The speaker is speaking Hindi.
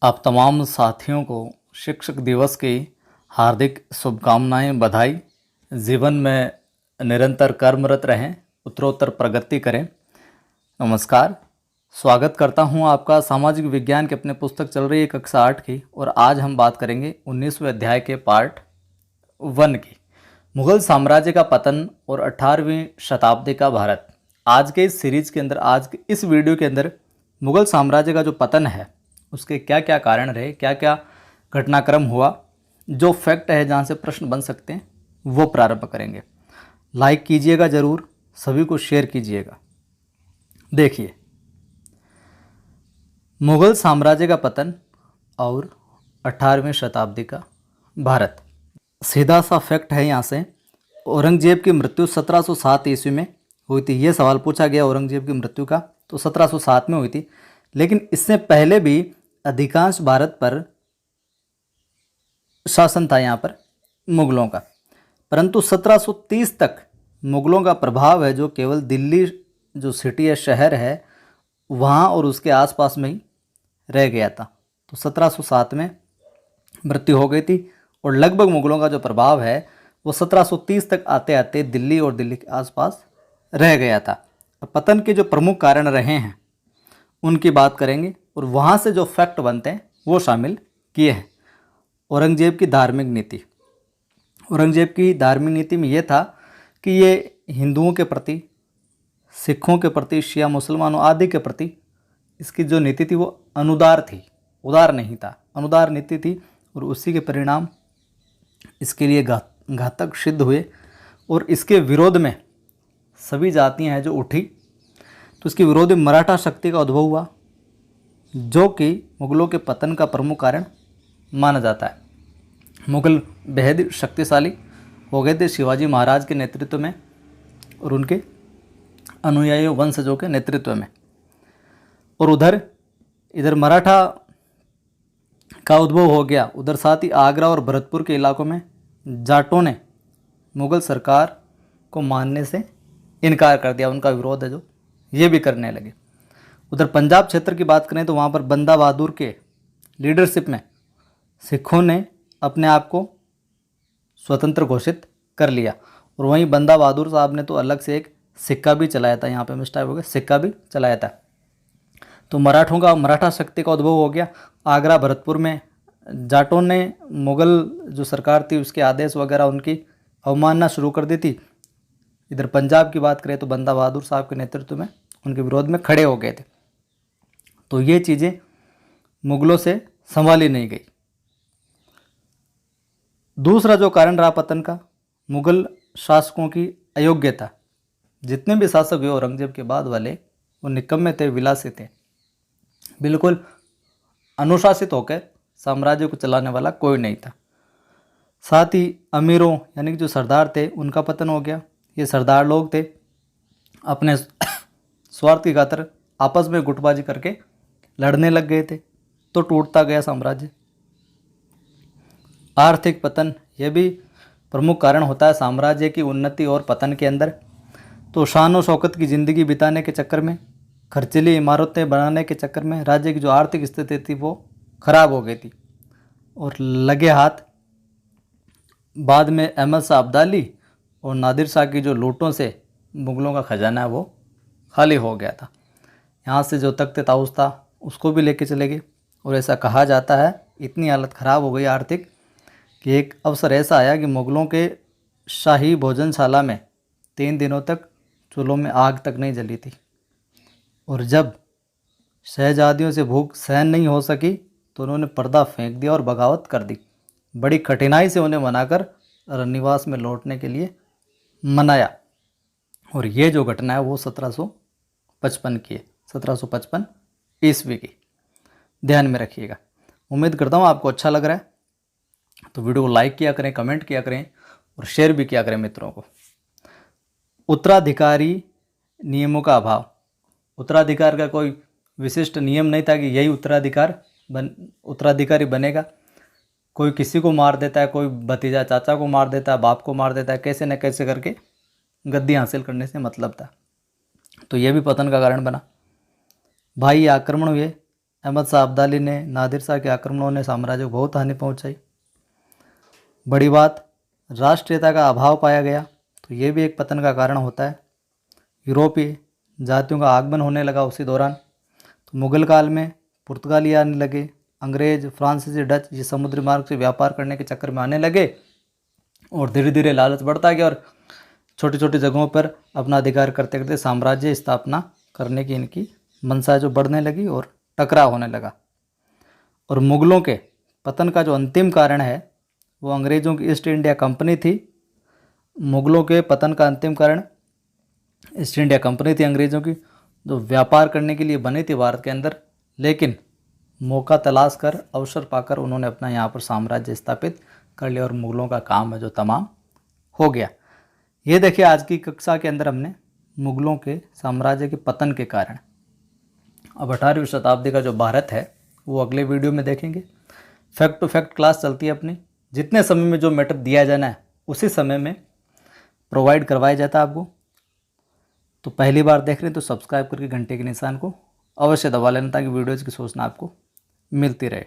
आप तमाम साथियों को शिक्षक दिवस की हार्दिक शुभकामनाएं, बधाई। जीवन में निरंतर कर्मरत रहें, उत्तरोत्तर प्रगति करें। नमस्कार, स्वागत करता हूं आपका सामाजिक विज्ञान के अपने पुस्तक चल रही है कक्षा 8 की। और आज हम बात करेंगे 19वें अध्याय के पार्ट 1 की, मुगल साम्राज्य का पतन और 18वीं शताब्दी का भारत। आज के इस सीरीज के अंदर, आज के इस वीडियो के अंदर मुगल साम्राज्य का जो पतन है उसके क्या क्या कारण रहे, क्या क्या घटनाक्रम हुआ, जो फैक्ट है जहाँ से प्रश्न बन सकते हैं, वो प्रारंभ करेंगे। लाइक कीजिएगा ज़रूर, सभी को शेयर कीजिएगा। देखिए, मुगल साम्राज्य का पतन और 18वीं शताब्दी का भारत। सीधा सा फैक्ट है यहाँ से। औरंगजेब की मृत्यु 1707 ईस्वी में हुई थी। ये सवाल पूछा गया औरंगजेब की मृत्यु का, तो 1707 में हुई थी। लेकिन इससे पहले भी अधिकांश भारत पर शासन था यहाँ पर मुगलों का, परंतु 1730 तक मुगलों का प्रभाव है जो केवल दिल्ली जो सिटी है, शहर है, वहाँ और उसके आसपास में ही रह गया था। तो 1707 में मृत्यु हो गई थी और लगभग मुगलों का जो प्रभाव है वो 1730 तक आते आते दिल्ली और दिल्ली के आसपास रह गया था। पतन के जो प्रमुख कारण रहे हैं उनकी बात करेंगे और वहाँ से जो फैक्ट बनते हैं वो शामिल किए हैं। औरंगजेब की धार्मिक नीति। औरंगजेब की धार्मिक नीति में ये था कि ये हिंदुओं के प्रति, सिखों के प्रति, शिया मुसलमानों आदि के प्रति इसकी जो नीति थी वो अनुदार थी, उदार नहीं था, अनुदार नीति थी। और उसी के परिणाम इसके लिए घातक सिद्ध हुए। और इसके विरोध में सभी जातियाँ हैं जो उठी, तो इसके विरोध में मराठा शक्ति का उद्भव हुआ, जो कि मुगलों के पतन का प्रमुख कारण माना जाता है। मुगल बेहद शक्तिशाली हो गए थे शिवाजी महाराज के नेतृत्व में और उनके अनुयायियों, वंशजों के नेतृत्व में। और इधर मराठा का उद्भव हो गया। उधर साथ ही आगरा और भरतपुर के इलाकों में जाटों ने मुगल सरकार को मानने से इनकार कर दिया। उनका विरोध है जो ये भी करने लगे। उधर पंजाब क्षेत्र की बात करें तो वहाँ पर बंदा बहादुर के लीडरशिप में सिखों ने अपने आप को स्वतंत्र घोषित कर लिया। और वहीं बंदा बहादुर साहब ने तो अलग से एक सिक्का भी चलाया था, यहाँ पे मिस्टेक हो गया, सिक्का भी चलाया था। तो मराठा शक्ति का उद्भव हो गया। आगरा भरतपुर में जाटों ने मुगल जो सरकार थी उसके आदेश वगैरह उनकी अवमानना शुरू कर दी थी। इधर पंजाब की बात करें तो बंदा बहादुर साहब के नेतृत्व में उनके विरोध में खड़े हो गए थे। तो ये चीज़ें मुगलों से संभाली नहीं गई। दूसरा जो कारण रहा पतन का, मुगल शासकों की अयोग्यता। जितने भी शासक हुए औरंगजेब के बाद वाले, वो निकम्मे थे, विलासी थे, बिल्कुल अनुशासित होकर साम्राज्य को चलाने वाला कोई नहीं था। साथ ही अमीरों यानी कि जो सरदार थे उनका पतन हो गया। ये सरदार लोग थे अपने स्वार्थ की खातिर आपस में गुटबाजी करके लड़ने लग गए थे, तो टूटता गया साम्राज्य। आर्थिक पतन, यह भी प्रमुख कारण होता है साम्राज्य की उन्नति और पतन के अंदर। तो शान और शौकत की ज़िंदगी बिताने के चक्कर में, खर्चीली इमारतें बनाने के चक्कर में राज्य की जो आर्थिक स्थिति थी वो खराब हो गई थी। और लगे हाथ बाद में अहमद शाह अब्दाली और नादिर शाह की जो लूटों से मुगलों का खजाना है वो खाली हो गया था। यहाँ से जो तख्त ताऊस था उसको भी लेके चले गए। और ऐसा कहा जाता है इतनी हालत ख़राब हो गई आर्थिक कि एक अवसर ऐसा आया कि मुगलों के शाही भोजनशाला में 3 दिनों तक चूल्हों में आग तक नहीं जली थी। और जब शहजादियों से भूख सहन नहीं हो सकी तो उन्होंने पर्दा फेंक दिया और बगावत कर दी। बड़ी कठिनाई से उन्हें मनाकर रनिवास में लौटने के लिए मनाया। और ये जो घटना है वो 1755 की है, 1755 ईस्वी की। ध्यान में रखिएगा। उम्मीद करता हूँ आपको अच्छा लग रहा है, तो वीडियो को लाइक किया करें, कमेंट किया करें और शेयर भी किया करें मित्रों को। उत्तराधिकारी नियमों का अभाव। उत्तराधिकार का कोई विशिष्ट नियम नहीं था कि यही उत्तराधिकारी बनेगा। कोई किसी को मार देता है, कोई भतीजा चाचा को मार देता है, बाप को मार देता है, कैसे न कैसे करके गद्दी हासिल करने से मतलब था। तो यह भी पतन का कारण बना। भाई आक्रमण हुए, अहमद शाह अब्दाली ने, नादिर शाह के आक्रमणों ने साम्राज्य को बहुत हानि पहुंचाई। बड़ी बात, राष्ट्रीयता का अभाव पाया गया, तो ये भी एक पतन का कारण होता है। यूरोपीय जातियों का आगमन होने लगा उसी दौरान। तो मुगल काल में पुर्तगाली आने लगे, अंग्रेज, फ्रांसीसी, डच ये समुद्री मार्ग से व्यापार करने के चक्कर में आने लगे और धीरे धीरे लालच बढ़ता गया और छोटी छोटी जगहों पर अपना अधिकार करते करते साम्राज्य स्थापना करने की इनकी मंशा जो बढ़ने लगी और टकराव होने लगा। और मुगलों के पतन का जो अंतिम कारण है वो अंग्रेज़ों की ईस्ट इंडिया कंपनी थी। मुगलों के पतन का अंतिम कारण ईस्ट इंडिया कंपनी थी अंग्रेज़ों की, जो व्यापार करने के लिए बनी थी भारत के अंदर, लेकिन मौका तलाश कर, अवसर पाकर उन्होंने अपना यहाँ पर साम्राज्य स्थापित कर लिया और मुगलों का काम है जो तमाम हो गया। ये देखिए आज की कक्षा के अंदर हमने मुगलों के साम्राज्य के पतन के कारण। अब 18वीं शताब्दी का जो भारत है वो अगले वीडियो में देखेंगे। फैक्ट टू फैक्ट क्लास चलती है अपनी, जितने समय में जो मैटर दिया जाना है उसी समय में प्रोवाइड करवाया जाता है आपको। तो पहली बार देख रहे हैं तो सब्सक्राइब करके घंटे के निशान को अवश्य दबा लेना ताकि वीडियोज़ की सूचना आपको मिलती रहे।